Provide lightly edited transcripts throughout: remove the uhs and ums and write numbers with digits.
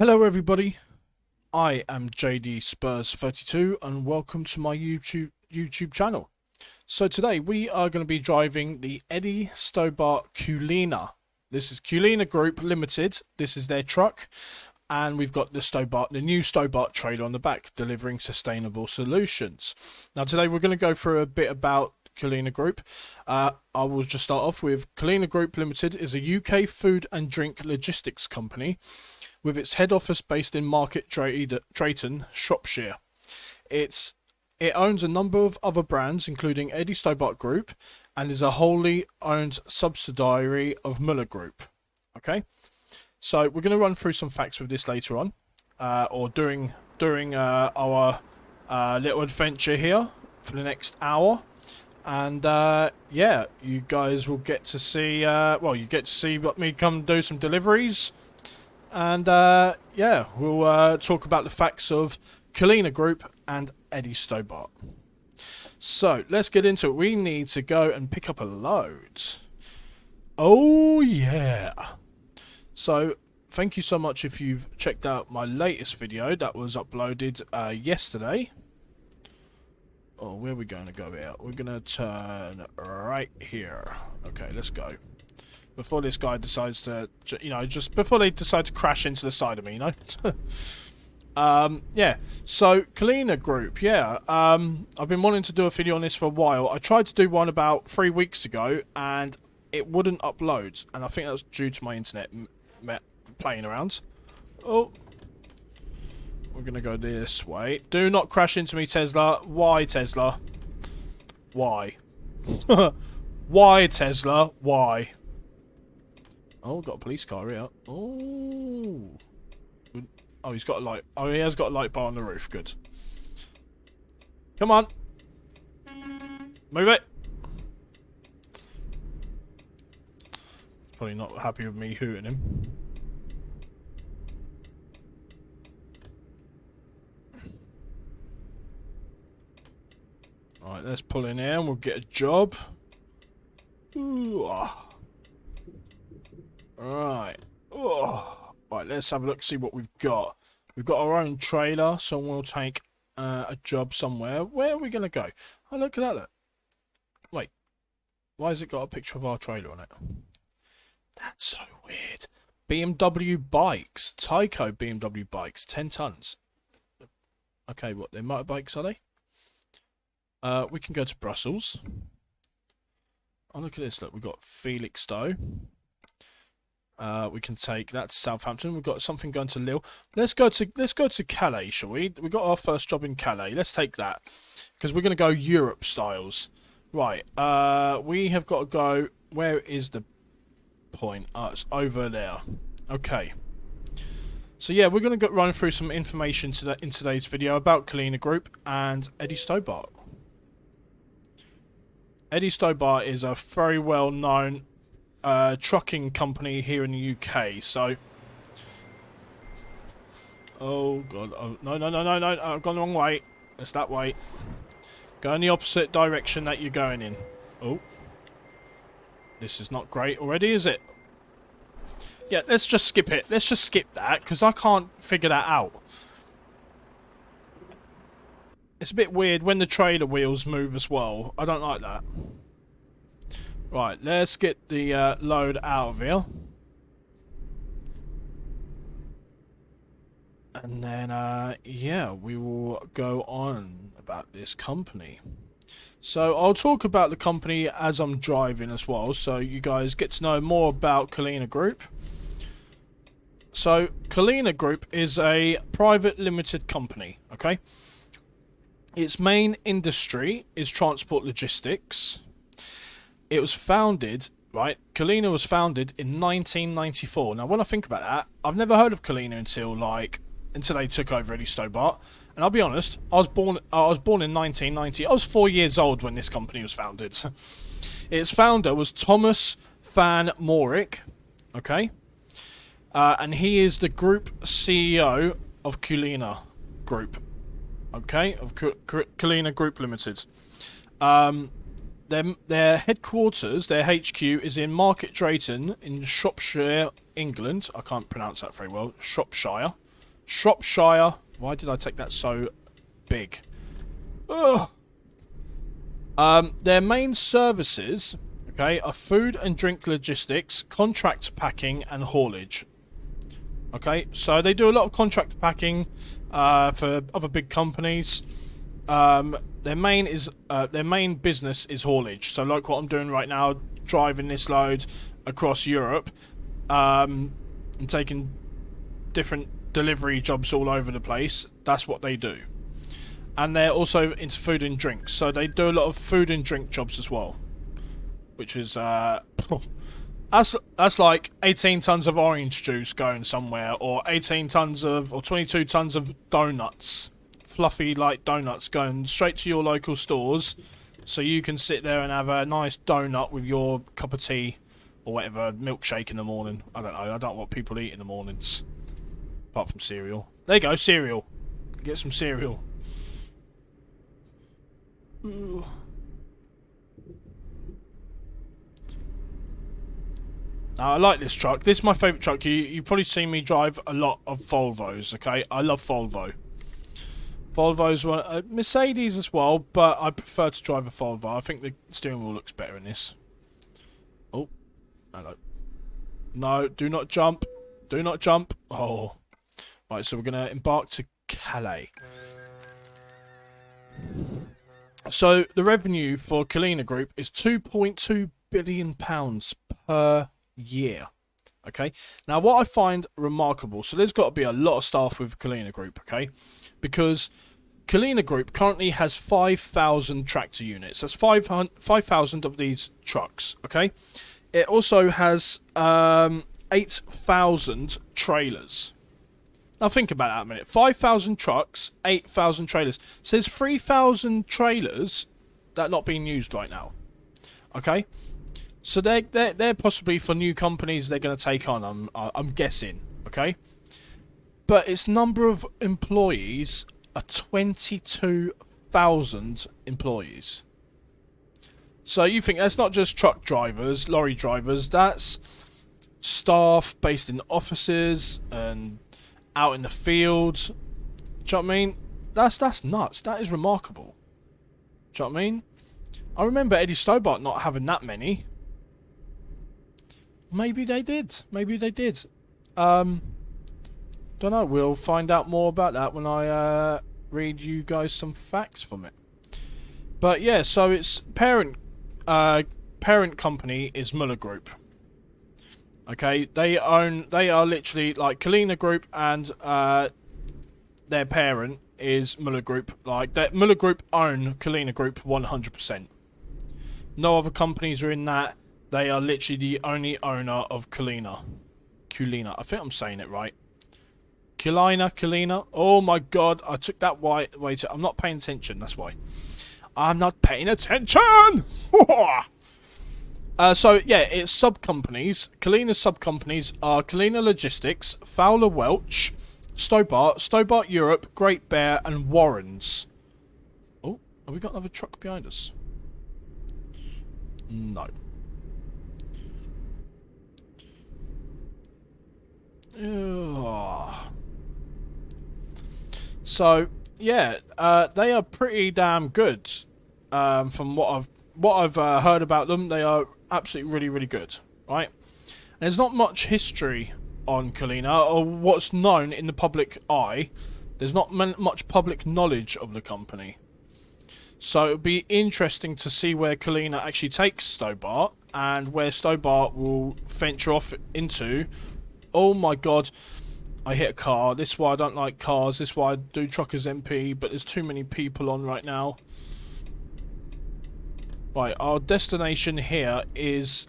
Hello everybody, I am JD Spurs 32 and welcome to my YouTube channel. So today we are going to be driving the Eddie Stobart Culina. This is Culina Group Limited, this is their truck, and we've got the new Stobart trailer on the back, delivering sustainable solutions. Now today we're going to go through a bit about Culina Group. I will just start off with Culina Group Limited is a UK food and drink logistics company with its head office based in Market Drayton, Shropshire. It owns a number of other brands, including Eddie Stobart Group, and is a wholly owned subsidiary of Muller Group. Okay, so we're going to run through some facts with this later on, or during our little adventure here for the next hour. And yeah, you guys will get to see. You get to see what me come do some deliveries. And yeah, we'll talk about the facts of Culina Group and Eddie Stobart. So let's get into it. We need to go and pick up a load. Oh yeah. So thank you so much if you've checked out my latest video that was uploaded yesterday. Oh, where are we going to go here? We're going to turn right here. Okay, let's go. Before this guy decides to, just before they decide to crash into the side of me, yeah, so Culina Group, yeah, I've been wanting to do a video on this for a while. I tried to do one about 3 weeks ago, and it wouldn't upload, and I think that was due to my internet playing around. Oh, we're gonna go this way. Do not crash into me, Tesla. Why, Tesla? Why? Why, Tesla? Why? Oh, got a police car here. Oh. Oh, he's got a light. Oh, he has got a light bar on the roof. Good. Come on. Move it. He's probably not happy with me hooting him. Alright, let's pull in here and we'll get a job. Ooh, ah. Right. Oh. Right, let's have a look, see what we've got. We've got our own trailer, so we'll take a job somewhere. Where are we going to go? Oh, look at that, look. Wait. Why has it got a picture of our trailer on it? That's so weird. BMW bikes. Tyco BMW bikes. 10 tons. Okay, what? They're motorbikes, are they? We can go to Brussels. Oh, look at this, look. We've got Felixstowe. We can take that to Southampton. We've got something going to Lille. Let's go to Calais, shall we? We got our first job in Calais. Let's take that because we're going to go Europe styles. Right. We have got to go. Where is the point? It's over there. Okay. So yeah, we're going to run through some information in today's video about Culina Group and Eddie Stobart. Eddie Stobart is a very well known trucking company here in the UK, so oh god, oh no, I've gone the wrong way. It's that way. Go in the opposite direction that you're going in. Oh, this is not great already, is it? Yeah, let's just skip it. Let's just skip that because I can't figure that out. It's a bit weird when the trailer wheels move as well. I don't like that. Right, let's get the load out of here. And then, yeah, we will go on about this company. So I'll talk about the company as I'm driving as well, so you guys get to know more about Culina Group. So Culina Group is a private limited company, okay? Its main industry is transport logistics. It was founded, right? Culina was founded in 1994. Now, when I think about that, I've never heard of Culina until they took over Eddie Stobart. And I'll be honest, I was born in 1990. I was 4 years old when this company was founded. Its founder was Thomas Van Morik, okay? And he is the group CEO of Culina Group, okay? Of Culina Group Limited. Their headquarters, their HQ, is in Market Drayton in Shropshire, England. I can't pronounce that very well. Shropshire. Shropshire. Why did I take that so big? Ugh. Their main services, okay, are food and drink logistics, contract packing, and haulage. Okay, so they do a lot of contract packing for other big companies. Their main business is haulage. So like what I'm doing right now, driving this load across Europe, and taking different delivery jobs all over the place. That's what they do. And they're also into food and drinks, so they do a lot of food and drink jobs as well, which is that's like 18 tons of orange juice going somewhere, or 18 tons of, or 22 tons of donuts, fluffy like donuts going straight to your local stores, so you can sit there and have a nice donut with your cup of tea or whatever, milkshake in the morning. I don't know. I don't know what people eat in the mornings, apart from cereal. There you go, cereal. Get some cereal. Ooh. Now, I like this truck. This is my favourite truck. You've probably seen me drive a lot of Volvos, okay? I love Volvo. Volvo's one, Mercedes as well, but I prefer to drive a Volvo. I think the steering wheel looks better in this. Oh, hello. No, do not jump. Do not jump. Oh. Right, so we're going to embark to Calais. So, the revenue for Culina Group is £2.2 billion per year. Okay, now what I find remarkable, so there's got to be a lot of staff with Culina Group, okay, because Culina Group currently has 5,000 tractor units. That's 5,000 of these trucks, okay. It also has 8,000 trailers. Now think about that a minute. 5,000 trucks, 8,000 trailers. So there's 3,000 trailers that are not being used right now. Okay, so they're possibly for new companies they're going to take on. I'm guessing. Okay, but its number of employees are 22,000 employees. So you think that's not just truck drivers, lorry drivers. That's staff based in offices and out in the fields. Do you know what I mean? That's nuts. That is remarkable. Do you know what I mean? I remember Eddie Stobart not having that many. Maybe they did. Maybe they did. Don't know. We'll find out more about that when I read you guys some facts from it. But yeah, so its parent company is Muller Group. Okay, they are literally like Culina Group, and their parent is Muller Group. Like that, Muller Group own Culina Group 100%. No other companies are in that. They are literally the only owner of Culina. Culina. I think I'm saying it right. Culina. Oh my god, I took that way too. I'm not paying attention, that's why. I'm not paying attention! So, yeah, it's sub-companies. Culina's sub-companies are Culina Logistics, Fowler Welch, Stobart Europe, Great Bear, and Warrens. Oh, have we got another truck behind us? No. Ugh. So, yeah, they are pretty damn good. From what I've heard about them, they are absolutely really, really good, right? There's not much history on Culina, or what's known in the public eye. There's not much public knowledge of the company. So it'll be interesting to see where Culina actually takes Stobart, and where Stobart will venture off into. Oh my god, I hit a car. This is why I don't like cars. This is why I do Truckers MP, but there's too many people on right now. Right, our destination here is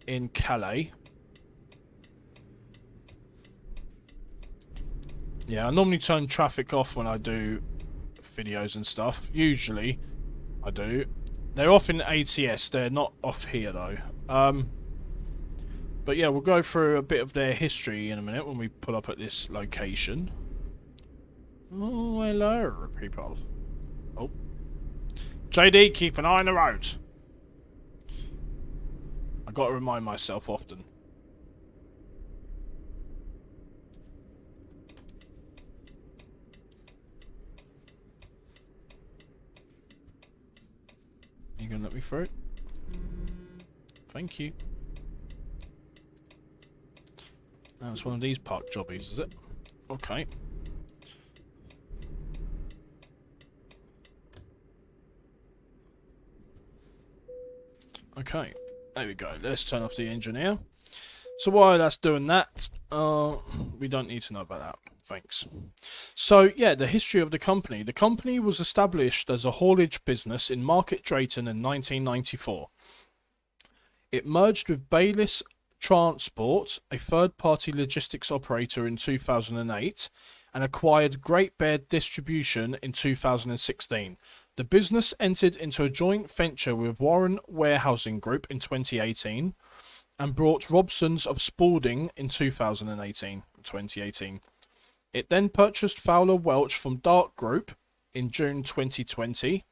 in Calais. Yeah, I normally turn traffic off when I do videos and stuff. Usually, I do. They're off in ATS. They're not off here, though. But yeah, we'll go through a bit of their history in a minute when we pull up at this location. Oh, hello, people. Oh. JD, keep an eye on the road. I got to remind myself often. You gonna let me through? Thank you. Now it's one of these park jobbies, is it? Okay. Okay. There we go. Let's turn off the engineer. So while that's doing that, we don't need to know about that. Thanks. So yeah, the history of the company. The company was established as a haulage business in Market Drayton in 1994. It merged with Bayliss Transport, a third-party logistics operator, in 2008, and acquired Great Bear Distribution in 2016. The business entered into a joint venture with Warren Warehousing Group in 2018 and brought Robson's of Spalding in 2018. It then purchased Fowler Welch from Dart Group in June 2020.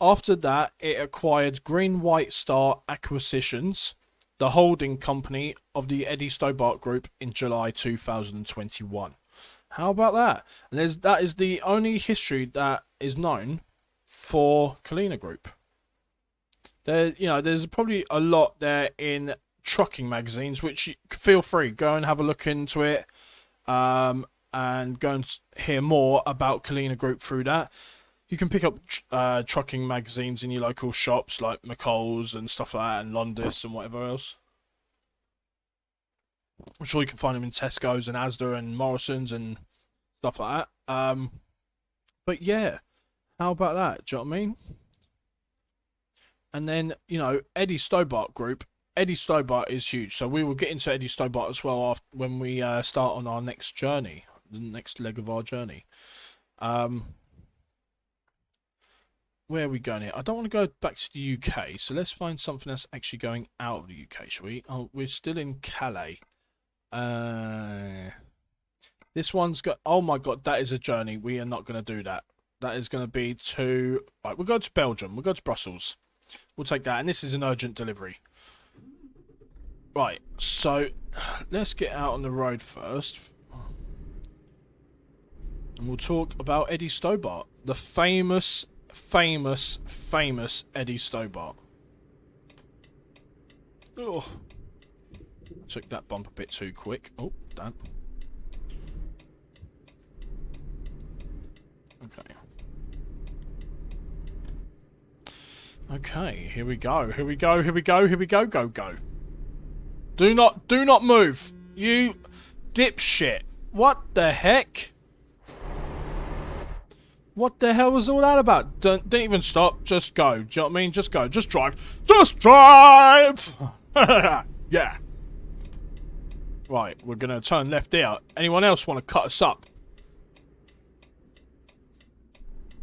After that, it acquired Green White Star Acquisitions, the holding company of the Eddie Stobart Group, in July 2021. How about that? And that is the only history that is known for Culina Group. There's probably a lot there in trucking magazines, which feel free, go and have a look into it, and go and hear more about Culina Group through that. You can pick up trucking magazines in your local shops like McColl's and stuff like that, and Londis and whatever else. I'm sure you can find them in Tesco's and Asda and Morrison's and stuff like that. But yeah, how about that? Do you know what I mean? And then, Eddie Stobart Group. Eddie Stobart is huge, so we will get into Eddie Stobart as well when we start on our next journey, the next leg of our journey. Where are we going here? I don't want to go back to the UK, so let's find something that's actually going out of the UK, shall we? Oh, we're still in Calais. This one's got... Oh my god, that is a journey. We are not going to do that. That is going to be to... Right, we'll go to Belgium. We'll go to Brussels. We'll take that, and this is an urgent delivery. Right, so let's get out on the road first. And we'll talk about Eddie Stobart. The famous Eddie Stobart. Oh, took that bump a bit too quick. Oh, damn. Okay. Okay, here we go. Here we go. Here we go. Here we go. Go, go. Do not move. You dipshit. What the heck? What the hell was all that about? Don't even stop. Just go. Do you know what I mean? Just go. Just drive. Just drive! Yeah. Right, we're going to turn left here. Anyone else want to cut us up?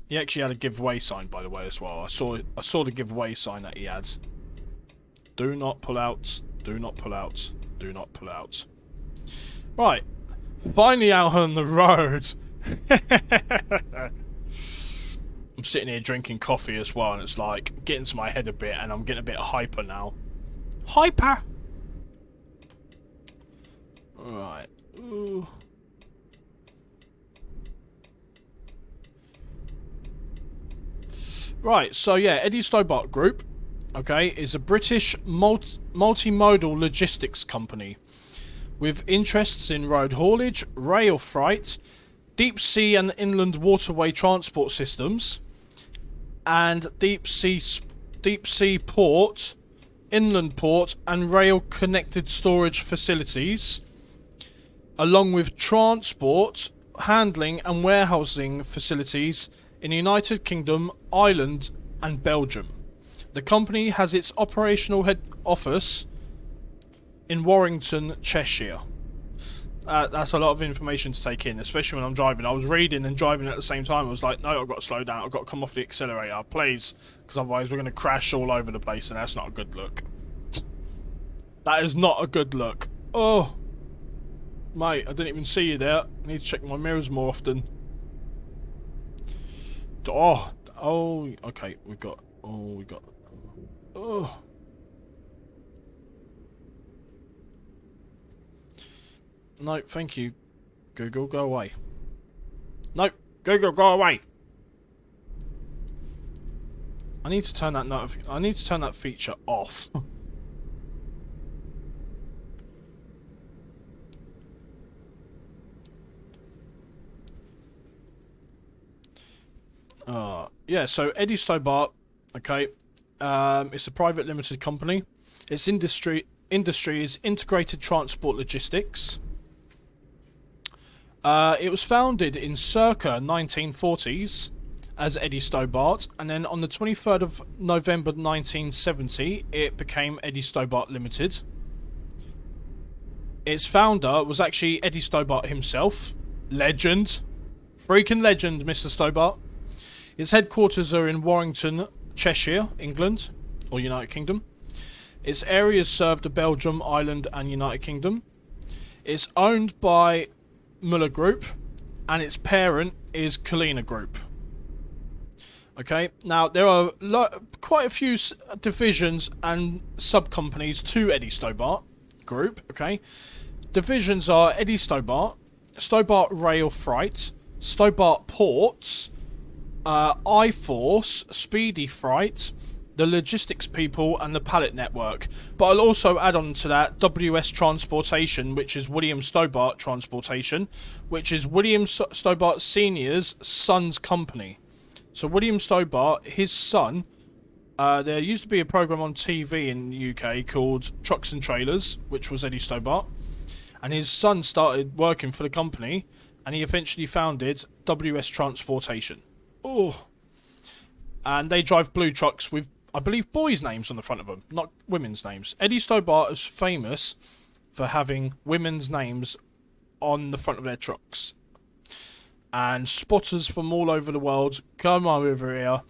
He actually had a giveaway sign, by the way, as well. I saw the giveaway sign that he had. Do not pull out. Do not pull out. Do not pull out. Right. Finally out on the road. I'm sitting here drinking coffee as well, and it's like getting to my head a bit, and I'm getting a bit hyper now. Hyper! Alright. Ooh. Right, so yeah, Eddie Stobart Group, okay, is a British multimodal logistics company with interests in road haulage, rail freight, deep sea and inland waterway transport systems, and deep sea port, inland port, and rail connected storage facilities, along with transport, handling, and warehousing facilities in the United Kingdom, Ireland, and Belgium. The company has its operational head office in Warrington, Cheshire. That's a lot of information to take in, especially when I'm driving. I was reading and driving at the same time. I was like, no, I've got to slow down. I've got to come off the accelerator, please, because otherwise we're going to crash all over the place, and that's not a good look. That is not a good look. Oh, mate, I didn't even see you there. I need to check my mirrors more often. Oh, okay, we got. Oh. No, thank you. Google, go away. No, Google, go away. I need to turn that I need to turn that feature off. Yeah, so Eddie Stobart, okay, it's a private limited company. Its industry is integrated transport logistics. It was founded in circa 1940s as Eddie Stobart, and then on the 23rd of November 1970, it became Eddie Stobart Limited. Its founder was actually Eddie Stobart himself. Legend. Freaking legend, Mr. Stobart. Its headquarters are in Warrington, Cheshire, England, or United Kingdom. Its areas serve the Belgium, Ireland, and United Kingdom. It's owned by Muller Group, and its parent is Culina Group. Okay, now there are quite a few divisions and sub-companies to Eddie Stobart Group. Okay, divisions are Eddie Stobart, Stobart Rail Freight, Stobart Ports, I-Force, Speedy Freight, the Logistics People, and the Pallet Network. But I'll also add on to that WS Transportation, which is William Stobart Transportation, which is William Stobart Senior's son's company. So William Stobart, his son, there used to be a programme on TV in the UK called Trucks and Trailers, which was Eddie Stobart, and his son started working for the company, and he eventually founded WS Transportation. Oh, and they drive blue trucks with, I believe, boys' names on the front of them, not women's names. Eddie Stobart is famous for having women's names on the front of their trucks. And spotters from all over the world come over here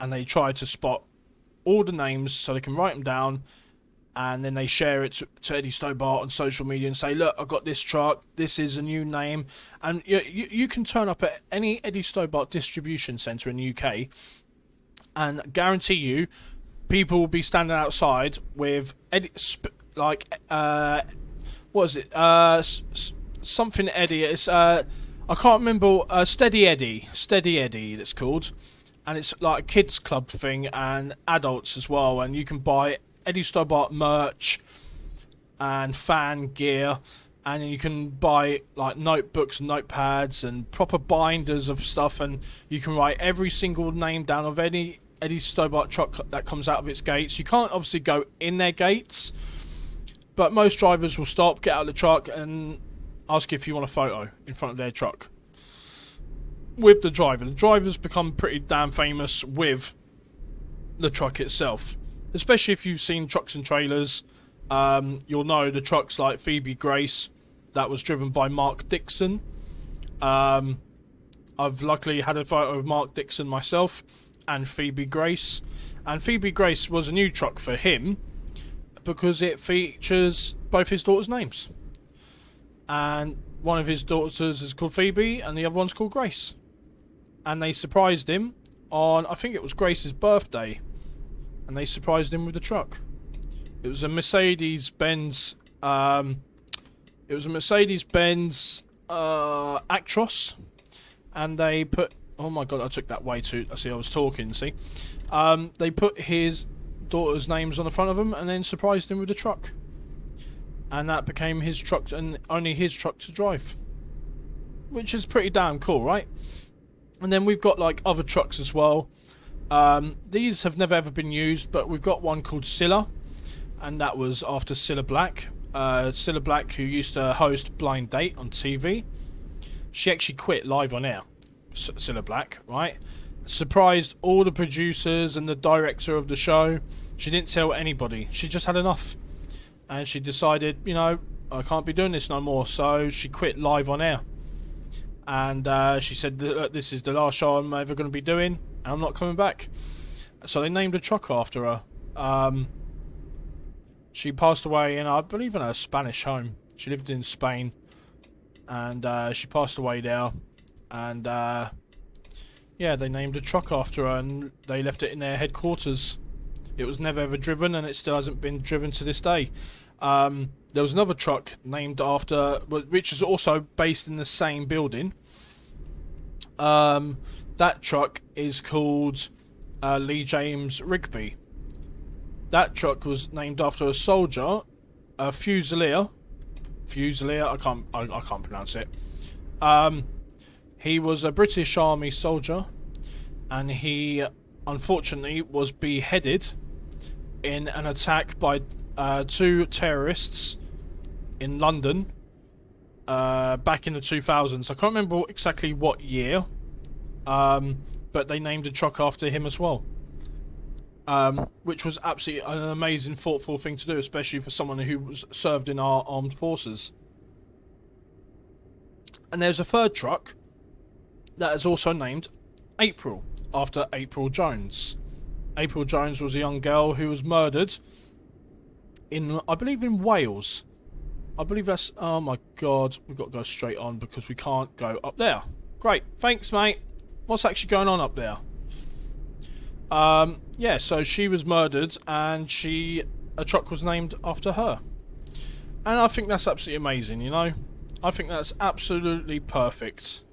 and they try to spot all the names so they can write them down, and then they share it to Eddie Stobart on social media and say, look, I got this truck, this is a new name. And you can turn up at any Eddie Stobart distribution centre in the UK and guarantee you people will be standing outside with Eddie, what is it? Something Eddie. It's I can't remember. Steady Eddie, it's called, and it's like a kids club thing and adults as well. And you can buy Eddie Stobart merch and fan gear, and you can buy like notebooks and notepads and proper binders of stuff, and you can write every single name down of any Eddie Stobart truck that comes out of its gates. You can't obviously go in their gates, but most drivers will stop, get out of the truck, and ask if you want a photo in front of their truck with the driver. The driver's become pretty damn famous with the truck itself, especially if you've seen Trucks and Trailers. You'll know the trucks like Phoebe Grace, that was driven by Mark Dixon. I've luckily had a photo of Mark Dixon myself and Phoebe Grace, and Phoebe Grace was a new truck for him because it features both his daughters' names, and one of his daughters is called Phoebe and the other one's called Grace, and they surprised him on, I think it was Grace's birthday, and they surprised him with the truck. It was a Mercedes-Benz Actros, and they put, oh my god, I took that way too, I was talking, see. They put his daughter's names on the front of them and then surprised him with the truck. And that became his truck, and only his truck to drive. Which is pretty damn cool, right? And then we've got like other trucks as well. These have never ever been used, but we've got one called Cilla, and that was after Cilla Black. Cilla Black, who used to host Blind Date on TV. She actually quit live on air. Cilla Black, right? Surprised all the producers and the director of the show. She didn't tell anybody. She just had enough. And she decided, you know, I can't be doing this no more. So she quit live on air. And she said, this is the last show I'm ever going to be doing, and I'm not coming back. So they named a truck after her. She passed away in, I believe, in her Spanish home. She lived in Spain. And she passed away there. And yeah, they named a truck after her, and they left it in their headquarters. It was never ever driven, and it still hasn't been driven to this day. There was another truck named after, which is also based in the same building. That truck is called Lee James Rigby. That truck was named after a soldier, a Fusilier. Fusilier, I can't pronounce it. He was a British Army soldier, and he unfortunately was beheaded in an attack by two terrorists in London back in the 2000s. I can't remember exactly what year, but they named a truck after him as well. Which was absolutely an amazing, thoughtful thing to do, especially for someone who was served in our armed forces. And there's a third truck that is also named April, after April Jones. April Jones was a young girl who was murdered in, I believe, in Wales. I believe that's... Oh my god, we've got to go straight on because we can't go up there. Great, thanks mate. What's actually going on up there? Yeah, so she was murdered and a truck was named after her. And I think that's absolutely amazing, you know? I think that's absolutely perfect.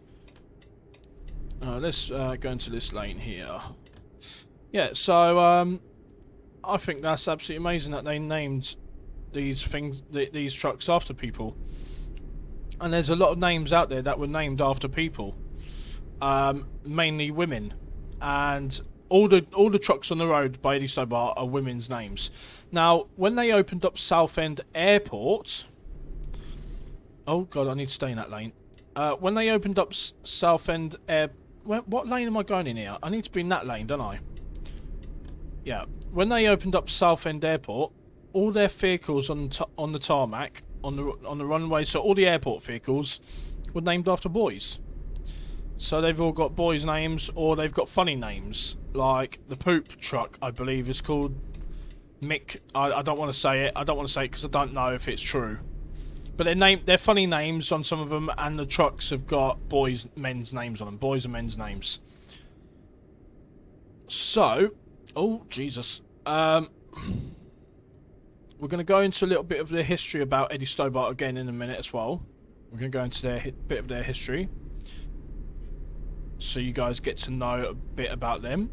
Let's go into this lane here. Yeah, so I think that's absolutely amazing that they named these things, these trucks after people. And there's a lot of names out there that were named after people. Mainly women. And all the trucks on the road by Eddie Stobart are women's names. Now, when they opened up Southend Airport... Oh god, I need to stay in that lane. When they opened up Southend Air... What lane am I going in here? I need to be in that lane, don't I? Yeah. When they opened up Southend Airport, all their vehicles on the tarmac, on the runway, so all the airport vehicles were named after boys. So they've all got boys' names, or they've got funny names. Like the poop truck, I believe, is called Mick. I don't want to say it. I don't want to say it because I don't know if it's true. But they're funny names on some of them, and the trucks have got men's names on them. Boys and men's names. So, oh Jesus, we're going to go into a little bit of the history about Eddie Stobart again in a minute as well. We're going to go into their bit of their history, so you guys get to know a bit about them.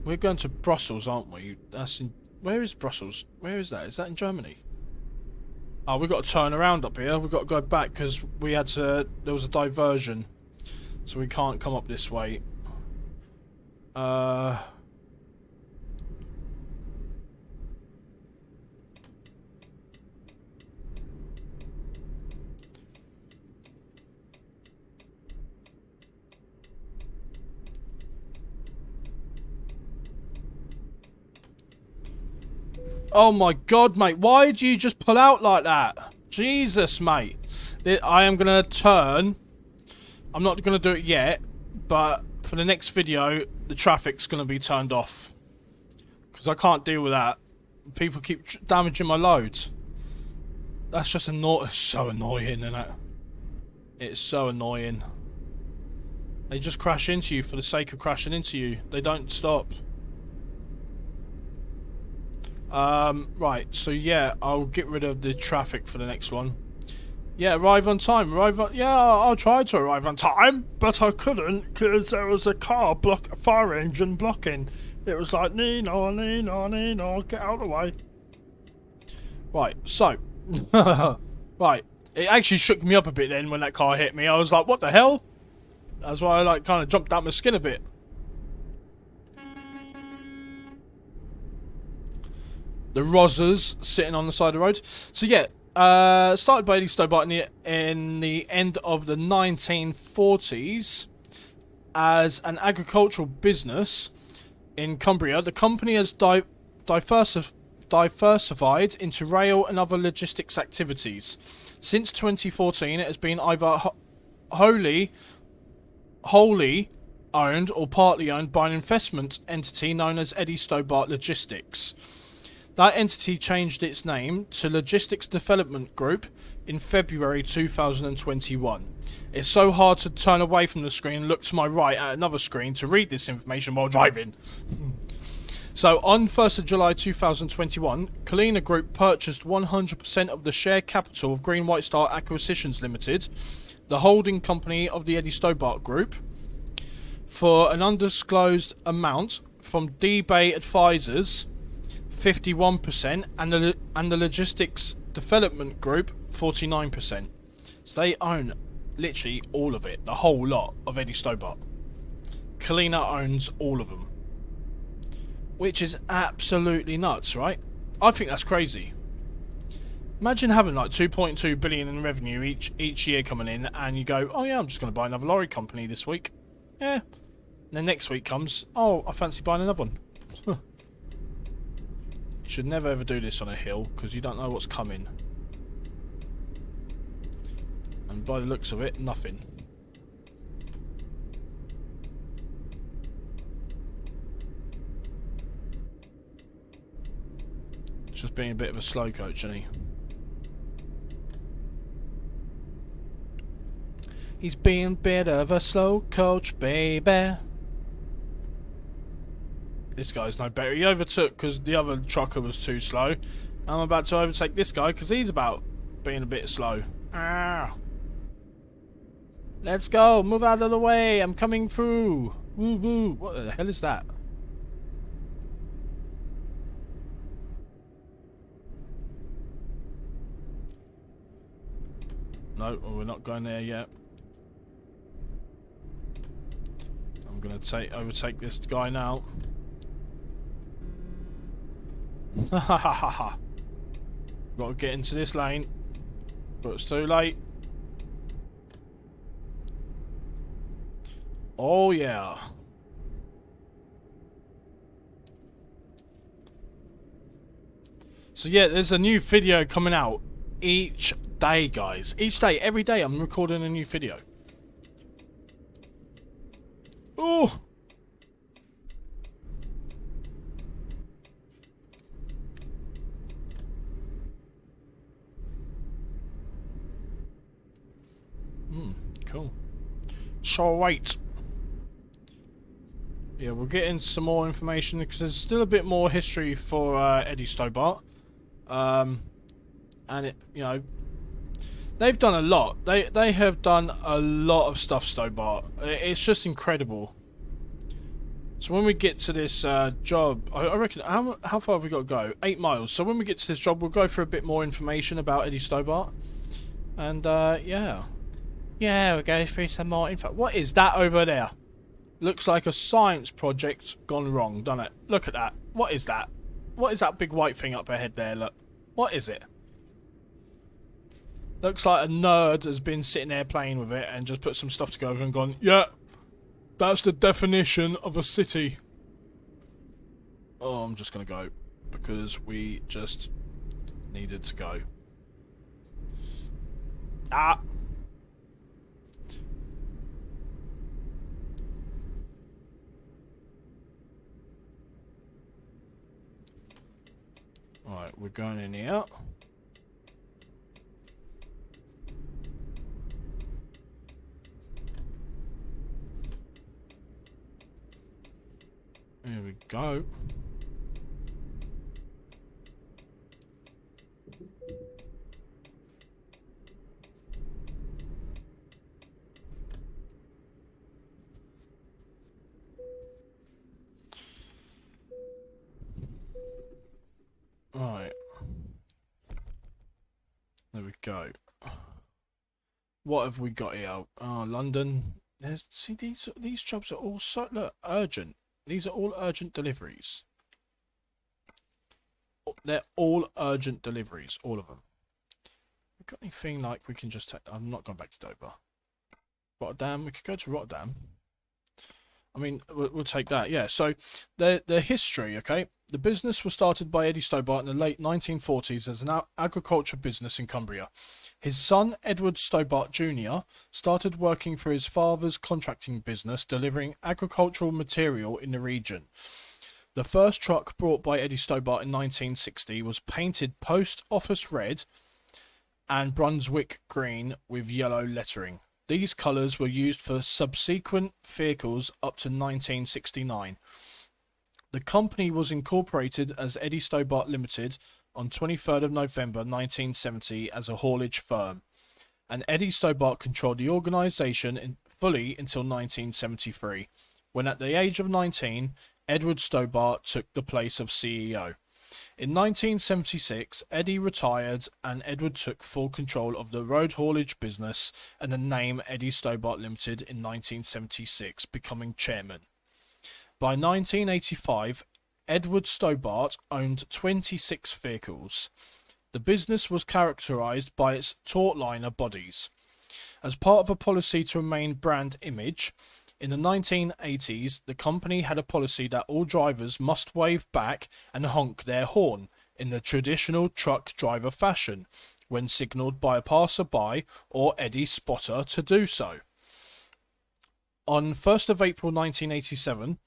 We're going to Brussels, aren't we? That's in... Where is Brussels? Where is that? Is that in Germany? Oh, we've got to turn around up here. We've got to go back because we had to... There was a diversion. So we can't come up this way. Oh my god, mate. Why do you just pull out like that? Jesus, mate. I am going to turn. I'm not going to do it yet. But for the next video, the traffic's going to be turned off. Because I can't deal with that. People keep damaging my loads. That's just it's so annoying, isn't it? It's so annoying. They just crash into you for the sake of crashing into you. They don't stop. Right, so yeah, I'll get rid of the traffic for the next one. Yeah, arrive on time. Yeah, I'll try to arrive on time, but I couldn't because there was a fire engine blocking. It was like, no, get out of the way. Right, so, right, it actually shook me up a bit then when that car hit me. I was like, what the hell? That's why I like kind of jumped out my skin a bit. The Rozzers sitting on the side of the road. So yeah, started by Eddie Stobart in the end of the 1940s as an agricultural business in Cumbria. The company has diversified into rail and other logistics activities. Since 2014, it has been either wholly owned or partly owned by an investment entity known as Eddie Stobart Logistics. That entity changed its name to Logistics Development Group in February 2021. It's so hard to turn away from the screen and look to my right at another screen to read this information while driving. So on 1st of July 2021, Culina Group purchased 100% of the share capital of Green White Star Acquisitions Limited, the holding company of the Eddie Stobart Group, For an undisclosed amount from DBay Advisors, 51%, and the Logistics Development Group, 49%. So they own literally all of it, the whole lot of Eddie Stobart. Culina owns all of them, which is absolutely nuts, right? I think that's crazy. Imagine having like 2.2 billion in revenue each year coming in, and you go, oh yeah, I'm just going to buy another lorry company this week. Yeah. And then next week comes, oh, I fancy buying another one. You should never ever do this on a hill, because you don't know what's coming. And by the looks of it, nothing. It's just being a bit of a slow coach, isn't he? He's being a bit of a slow coach, baby. This guy's no better. He overtook because the other trucker was too slow. I'm about to overtake this guy because he's about being a bit slow. Ah. Let's go. Move out of the way. I'm coming through. Woo woo. What the hell is that? No, we're not going there yet. I'm going to overtake this guy now. Ha ha ha ha ha. Got to get into this lane. But it's too late. Oh yeah. So yeah, there's a new video coming out each day, guys. Each day, every day I'm recording a new video. Oh! Cool. So wait. Yeah, we'll get into some more information because there's still a bit more history for Eddie Stobart. And it, you know, they've done a lot. They have done a lot of stuff, Stobart. It's just incredible. So when we get to this job, I reckon, how far have we got to go? 8 miles. So when we get to this job, we'll go for a bit more information about Eddie Stobart. And yeah. Yeah, we'll go through some more info. What is that over there? Looks like a science project gone wrong, doesn't it? Look at that. What is that? What is that big white thing up ahead there? Look. What is it? Looks like a nerd has been sitting there playing with it and just put some stuff together and gone, yeah, that's the definition of a city. Oh, I'm just going to go because we just needed to go. Ah! Alright, we're going in here. There we go. Right. There we go. What have we got here? Oh, London. See, these jobs are all so urgent. These are all urgent deliveries. They're all urgent deliveries, all of them. We got anything like we can just take? I'm not going back to Dover. Rotterdam. We could go to Rotterdam. I mean, we'll take that. Yeah. So the history. Okay. The business was started by Eddie Stobart in the late 1940s as an agriculture business in Cumbria. His son, Edward Stobart Jr., started working for his father's contracting business, delivering agricultural material in the region. The first truck brought by Eddie Stobart in 1960 was painted Post Office red and Brunswick green with yellow lettering. These colours were used for subsequent vehicles up to 1969. The company was incorporated as Eddie Stobart Limited on 23rd of November 1970 as a haulage firm, and Eddie Stobart controlled the organisation fully until 1973, when at the age of 19, Edward Stobart took the place of CEO. In 1976, Eddie retired and Edward took full control of the road haulage business and the name Eddie Stobart Limited in 1976, becoming chairman. By 1985, Edward Stobart owned 26 vehicles. The business was characterized by its taut-liner bodies. As part of a policy to remain brand image, in the 1980s, the company had a policy that all drivers must wave back and honk their horn in the traditional truck driver fashion when signalled by a passerby or Eddie spotter to do so. On 1st of April 1987,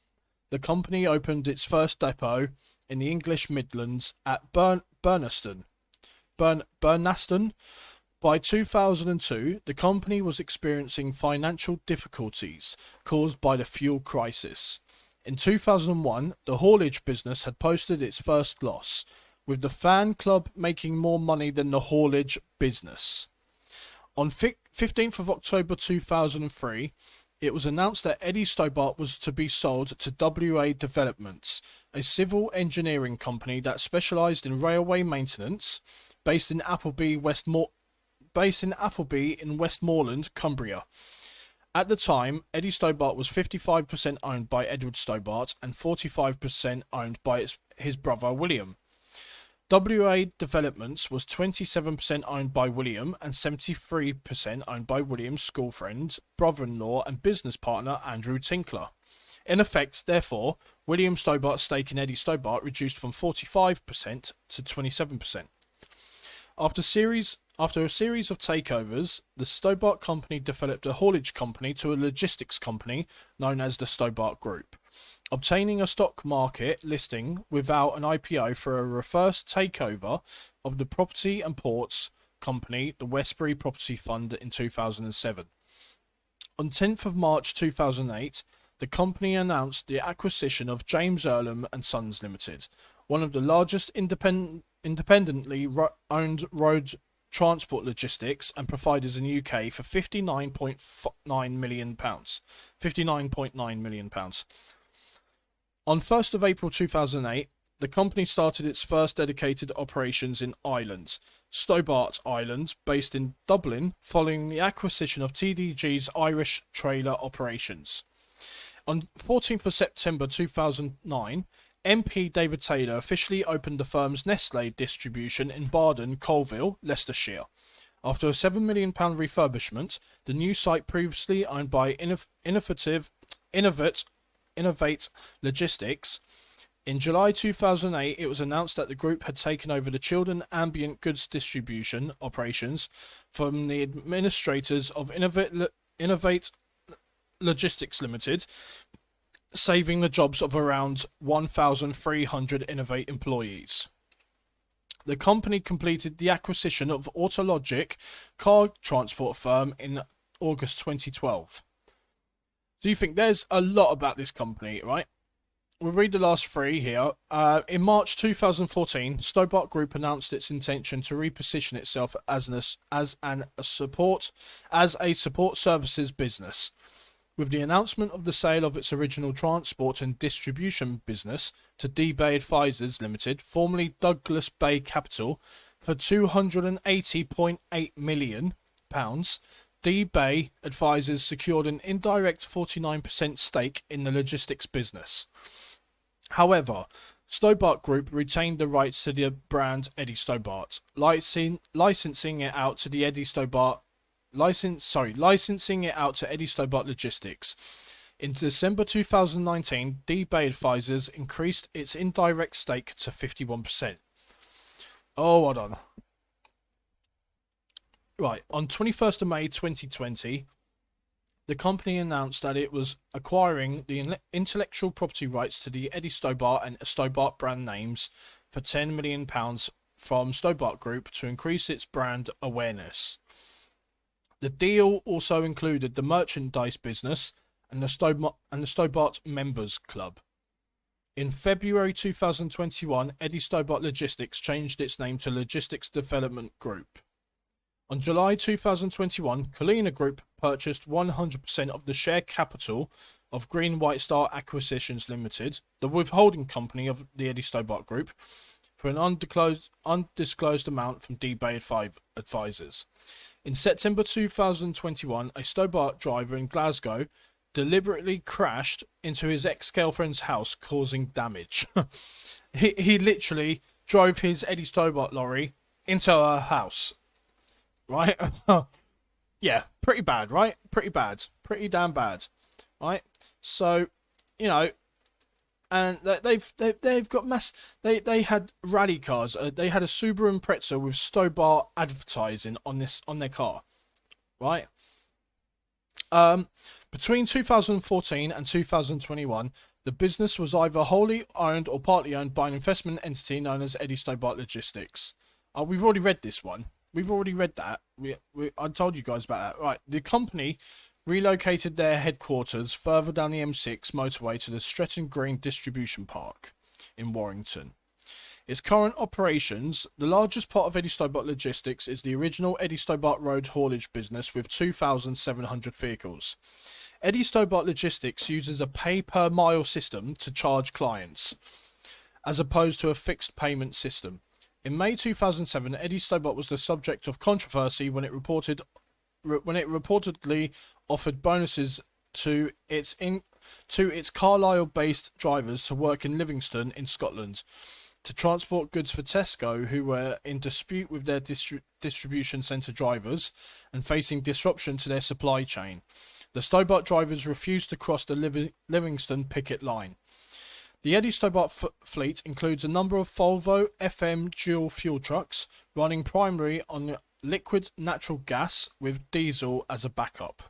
the company opened its first depot in the English Midlands at Burnaston. By 2002, the company was experiencing financial difficulties caused by the fuel crisis. In 2001, the haulage business had posted its first loss, with the fan club making more money than the haulage business. On 15th of October 2003, it was announced that Eddie Stobart was to be sold to WA Developments, a civil engineering company that specialised in railway maintenance, based in Appleby in Westmoreland, Cumbria. At the time, Eddie Stobart was 55% owned by Edward Stobart and 45% owned by his brother William. WA Developments was 27% owned by William and 73% owned by William's school friend, brother-in-law and business partner Andrew Tinkler. In effect, therefore, William Stobart's stake in Eddie Stobart reduced from 45% to 27%. After a series of takeovers, the Stobart Company developed a haulage company to a logistics company known as the Stobart Group, obtaining a stock market listing without an IPO for a reverse takeover of the property and ports company, the Westbury Property Fund, in 2007. On 10th of March 2008, the company announced the acquisition of James Earlham and Sons Limited, one of the largest independently owned road transport logistics and providers in the UK, for £59.9 million. On 1st of April 2008, the company started its first dedicated operations in Ireland, Stobart Island, based in Dublin, following the acquisition of TDG's Irish trailer operations. On 14th of September 2009, MP David Taylor officially opened the firm's Nestlé distribution in Bardon, Colville, Leicestershire. After a £7 million refurbishment, the new site, previously owned by Innovate Logistics. In July 2008, it was announced that the group had taken over the chilled and ambient goods distribution operations from the administrators of Innovate Logistics Limited, saving the jobs of around 1,300 Innovate employees. The company completed the acquisition of Autologic car transport firm in August 2012. So you think there's a lot about this company, right? We'll read the last three here. In March 2014, Stobart Group announced its intention to reposition itself as a support services business. With the announcement of the sale of its original transport and distribution business to D-Bay Advisors Limited, formerly Douglas Bay Capital, for £280.8 million, D-Bay Advisors secured an indirect 49% stake in the logistics business. However, Stobart Group retained the rights to the brand Eddie Stobart, licensing it out to Eddie Stobart Logistics. In December 2019, D-Bay Advisors increased its indirect stake to 51%. Oh, hold on. Right, on 21st of May 2020, the company announced that it was acquiring the intellectual property rights to the Eddie Stobart and Stobart brand names for £10 million from Stobart Group to increase its brand awareness. The deal also included the merchandise business and the Stobart Members Club. In February 2021, Eddie Stobart Logistics changed its name to Logistics Development Group. On July 2021, Culina Group purchased 100% of the share capital of Green White Star Acquisitions Limited, the withholding company of the Eddie Stobart Group, for an undisclosed amount from DBay advisors. In September 2021, a Stobart driver in Glasgow deliberately crashed into his ex-girlfriend's house, causing damage. he literally drove his Eddie Stobart lorry into her house, right? Yeah, pretty bad, right? Pretty bad. Pretty damn bad, right? So, you know, and they've got they had rally cars. They had a Subaru Impreza with Stobart advertising on their car, right? Um, Between 2014 and 2021, the business was either wholly owned or partly owned by an investment entity known as Eddie Stobart Logistics. We've already read this one. We've already read that. I told you guys about that. Right. The company relocated their headquarters further down the M6 motorway to the Stretton Green Distribution Park in Warrington. Its current operations, the largest part of Eddie Stobart Logistics is the original Eddie Stobart Road haulage business with 2,700 vehicles. Eddie Stobart Logistics uses a pay-per-mile system to charge clients, as opposed to a fixed payment system. In May 2007, Eddie Stobart was the subject of controversy when it reportedly offered bonuses to its Carlisle-based drivers to work in Livingston in Scotland to transport goods for Tesco, who were in dispute with their distribution centre drivers and facing disruption to their supply chain. The Stobart drivers refused to cross the Livingston picket line. The Eddie Stobart fleet includes a number of Volvo FM dual fuel trucks running primarily on liquid natural gas with diesel as a backup,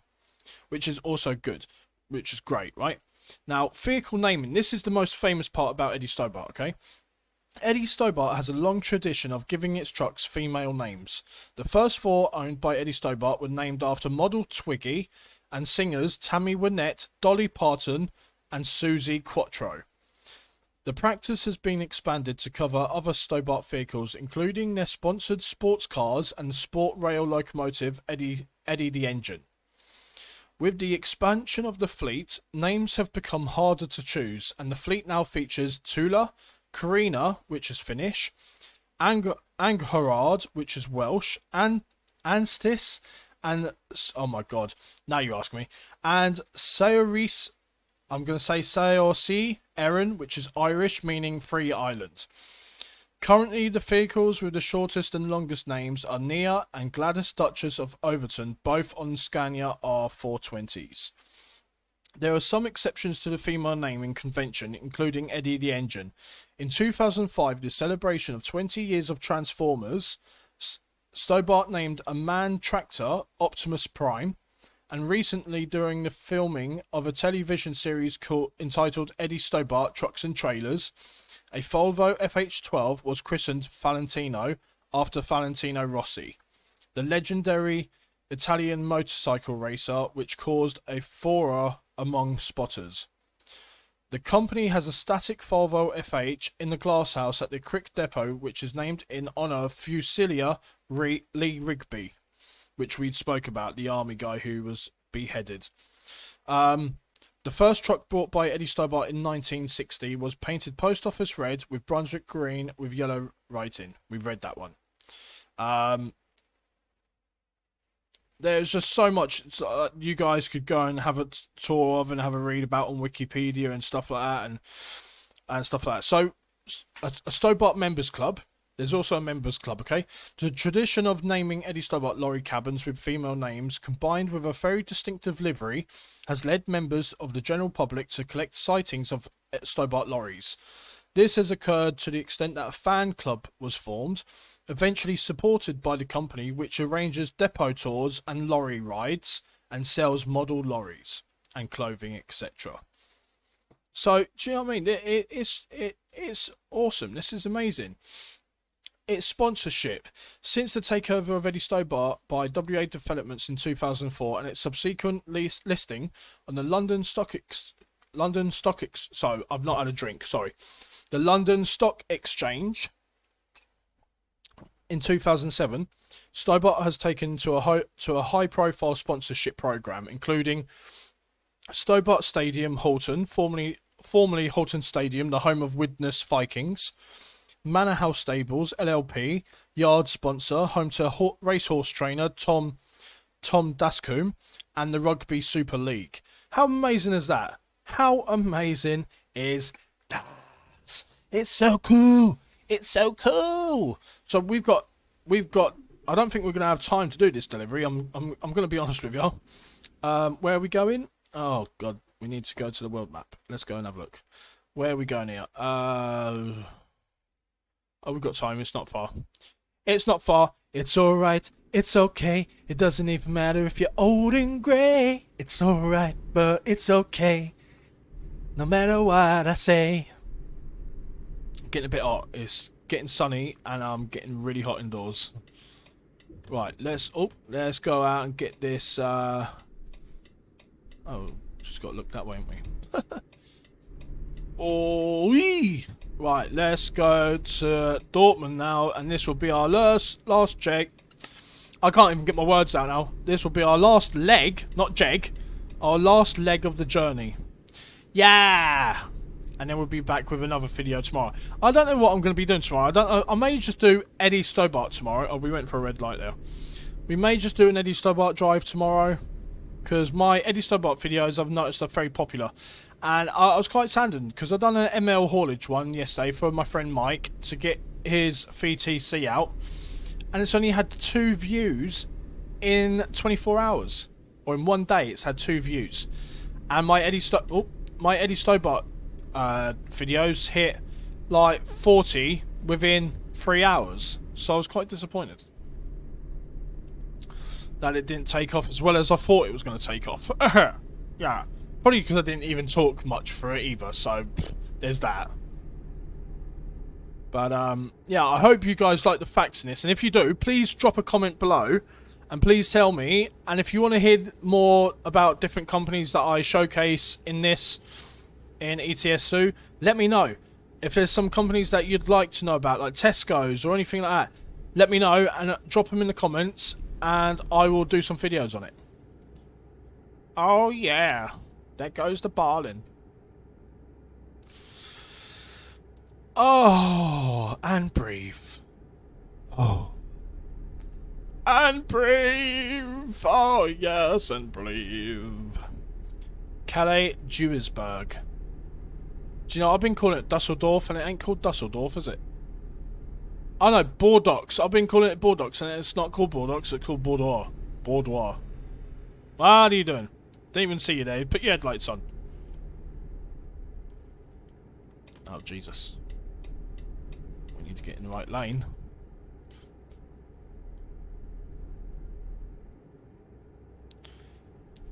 which is also good, which is great, right? Now, vehicle naming. This is the most famous part about Eddie Stobart, okay? Eddie Stobart has a long tradition of giving its trucks female names. The first four owned by Eddie Stobart were named after model Twiggy and singers Tammy Wynette, Dolly Parton and Susie Quattro. The practice has been expanded to cover other Stobart vehicles, including their sponsored sports cars and the sport rail locomotive Eddie the Engine. With the expansion of the fleet, names have become harder to choose, and the fleet now features Tula, Culina, which is Finnish, Angharad, which is Welsh, and Anstis, and oh my god, now you ask me, and Saoris, I'm going to say Saorsi Erin, which is Irish, meaning free island. Currently, the vehicles with the shortest and longest names are Nia and Gladys Duchess of Overton, both on Scania R420s. There are some exceptions to the female naming convention, including Eddie the Engine. In 2005, the celebration of 20 years of Transformers, Stobart named a MAN tractor Optimus Prime, and recently during the filming of a television series entitled Eddie Stobart Trucks and Trailers, a Volvo FH12 was christened Valentino after Valentino Rossi, the legendary Italian motorcycle racer, which caused a furore among spotters. The company has a static Volvo FH in the glasshouse at the Crick Depot, which is named in honour of Fusilier Lee Rigby, which we spoke about, the army guy who was beheaded. The first truck brought by Eddie Stobart in 1960 was painted post office red with Brunswick green with yellow writing. We've read that one. There's just so much you guys could go and have a tour of and have a read about on Wikipedia and stuff like that, and stuff like that. So, a Stobart members club. There's also a members club, okay? The tradition of naming Eddie Stobart lorry cabins with female names, combined with a very distinctive livery, has led members of the general public to collect sightings of Stobart lorries. This has occurred to the extent that a fan club was formed, eventually supported by the company, which arranges depot tours and lorry rides and sells model lorries and clothing, etc. So, do you know what I mean? It's awesome. This is amazing. Its sponsorship. Since the takeover of Eddie Stobart by WA Developments in 2004 and its subsequent listing on the London Stock so I've not had a drink, sorry. The London Stock Exchange in 2007, Stobart has taken to a high-profile sponsorship program, including Stobart Stadium, Halton, formerly Halton Stadium, the home of Widnes Vikings. Manor House Stables, LLP, yard sponsor, home to racehorse trainer Tom Dascombe, and the Rugby Super League. How amazing is that? How amazing is that? It's so cool. It's so cool. So we've got. I don't think we're gonna have time to do this delivery. I'm gonna be honest with you. Where are we going? Oh God, we need to go to the world map. Let's go and have a look. Where are we going here? Oh, we've got time. It's not far. It's not far. It's alright. It's okay. It doesn't even matter if you're old and grey. It's alright, but it's okay. No matter what I say. Getting a bit hot. It's getting sunny and I'm getting really hot indoors. Right, let's go out and get this just gotta look that way, haven't we? Oh, right, let's go to Dortmund now, and this will be our last check. I can't even get my words out now. This will be our last leg, not jeg, our last leg of the journey. Yeah! And then we'll be back with another video tomorrow. I don't know what I'm going to be doing tomorrow. I don't know. I may just do Eddie Stobart tomorrow. Oh, we went for a red light there. We may just do an Eddie Stobart drive tomorrow, because my Eddie Stobart videos, I've noticed, are very popular. And I was quite saddened because I've done an ML haulage one yesterday for my friend Mike to get his VTC out, and it's only had 2 views in 24 hours, or in one day. It's had 2 views, and my Eddie Stobart videos hit like 40 within 3 hours. So I was quite disappointed that it didn't take off as well as I thought it was going to take off. Yeah. Probably because I didn't even talk much for it either, so there's that. But yeah, I hope you guys like the facts in this, and if you do, please drop a comment below, and please tell me, and if you want to hear more about different companies that I showcase in this, in ETS2, let me know. If there's some companies that you'd like to know about, like Tesco's or anything like that, let me know, and drop them in the comments, and I will do some videos on it. Oh yeah. There goes the Barlin. Oh, and breathe. Oh. And breathe. Oh, yes, and breathe. Calais, Duisburg. Do you know, I've been calling it Dusseldorf, and it ain't called Dusseldorf, is it? Oh no, Bordeaux. I've been calling it Bordeaux, and it's not called Bordeaux, it's called Bordeaux. Bordeaux. What are you doing? Didn't even see you there. Put your headlights on. Oh, Jesus. We need to get in the right lane.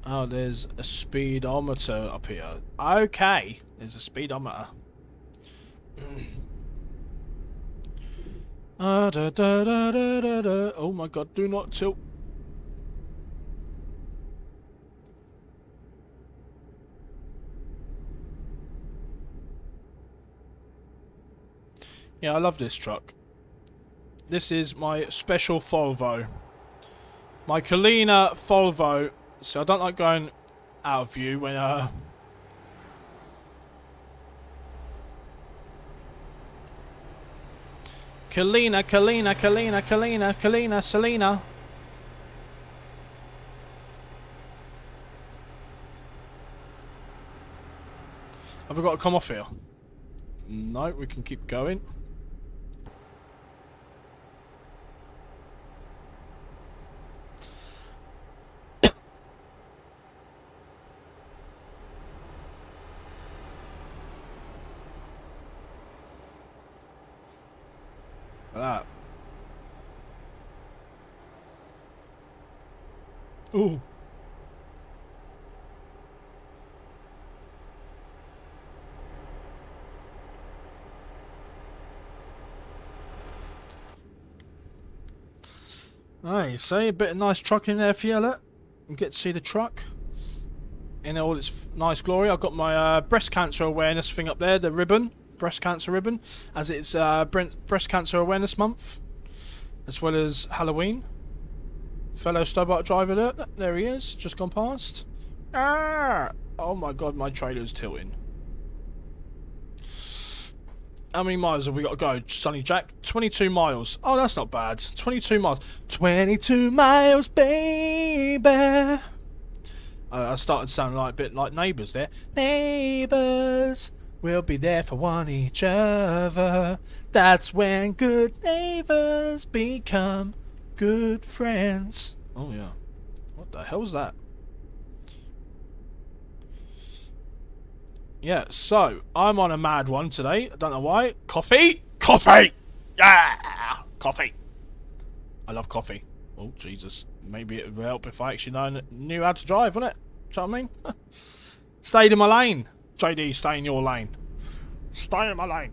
Oh, there's a speedometer up here. Okay. There's a speedometer. Oh my God, do not tilt. Yeah, I love this truck. This is my special Volvo. My Culina Volvo. So I don't like going out of view when Culina, Selena. Have we got to come off here? No, we can keep going. That. Ooh. Hey, see, a bit of nice truck in there for you, look. You get to see the truck in all its nice glory. I've got my breast cancer awareness thing up there, the ribbon, breast cancer ribbon, as it's breast cancer awareness month, as well as Halloween. Fellow Stobart driver, look, there he is, just gone past. Ah! Oh my god, my trailer's tilting. How many miles have we got to go, Sonny Jack? 22 miles. Oh, that's not bad. 22 miles. 22 miles, baby. I started sounding like a bit like Neighbours there. Neighbours, we'll be there for one each other. That's when good neighbours become good friends. Oh, yeah. What the hell's that? Yeah, so I'm on a mad one today. I don't know why. Coffee? Coffee! Yeah! Coffee. I love coffee. Oh, Jesus. Maybe it would help if I actually knew how to drive, wouldn't it? Do you know what I mean? Stayed in my lane. JD, stay in your lane. Stay in my lane.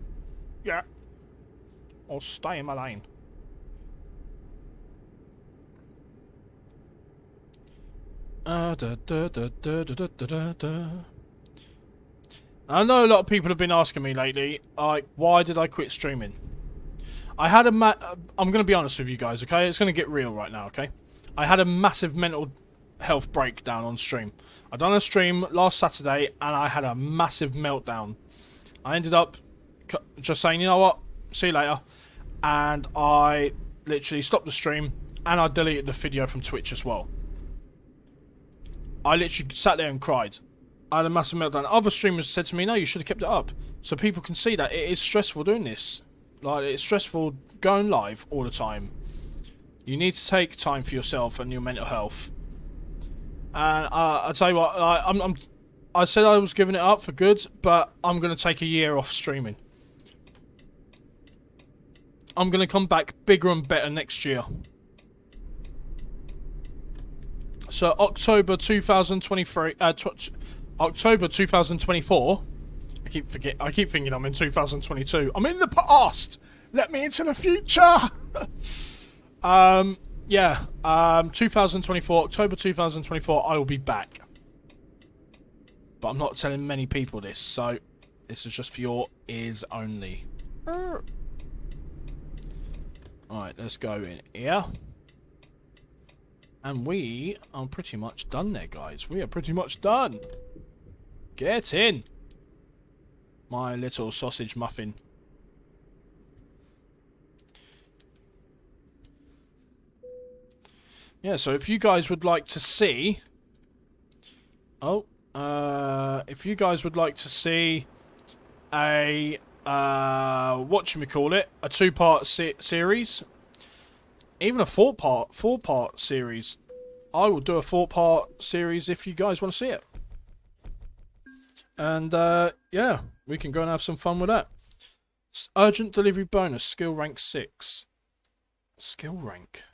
Yeah. Or stay in my lane. Da, da, da, da, da, da, da, da. I know a lot of people have been asking me lately, like, why did I quit streaming? I had I'm going to be honest with you guys, okay? It's going to get real right now, okay? I had a massive mental health breakdown on stream. I done a stream last Saturday, and I had a massive meltdown. I ended up just saying, you know what? See you later. And I literally stopped the stream, and I deleted the video from Twitch as well. I literally sat there and cried. I had a massive meltdown. Other streamers said to me, no, you should have kept it up. So people can see that it is stressful doing this. Like, it's stressful going live all the time. You need to take time for yourself and your mental health. And I'll tell you what, I said I was giving it up for good, but I'm going to take a year off streaming. I'm going to come back bigger and better next year. So October 2023, October 2024. I keep thinking I'm in 2022. I'm in the past. Let me into the future. Yeah. 2024, October 2024. I will be back. But I'm not telling many people this, so this is just for your ears only. Alright, let's go in here. And we are pretty much done there, guys. We are pretty much done. Get in. My little sausage muffin. Yeah, so if you guys would like to see... Oh, if you guys would like to see a... whatchamacallit, a two-part series... Even a four-part series. I will do a four-part series if you guys want to see it. And, yeah, we can go and have some fun with that. Urgent delivery bonus, skill rank 6. Skill rank?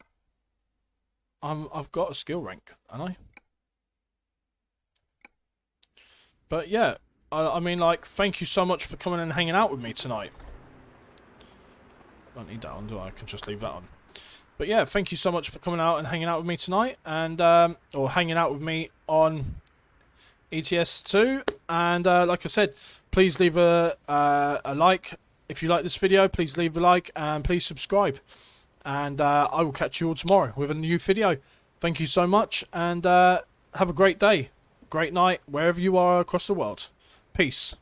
I've got a skill rank, haven't I? But, yeah, I mean, like, thank you so much for coming and hanging out with me tonight. I don't need that on, do I? I can just leave that on. But yeah, thank you so much for coming out and hanging out with me tonight, and or hanging out with me on ETS2. And like I said, please leave a like if you like this video. Please leave a like and please subscribe. And I will catch you all tomorrow with a new video. Thank you so much, and have a great day, great night, wherever you are across the world. Peace.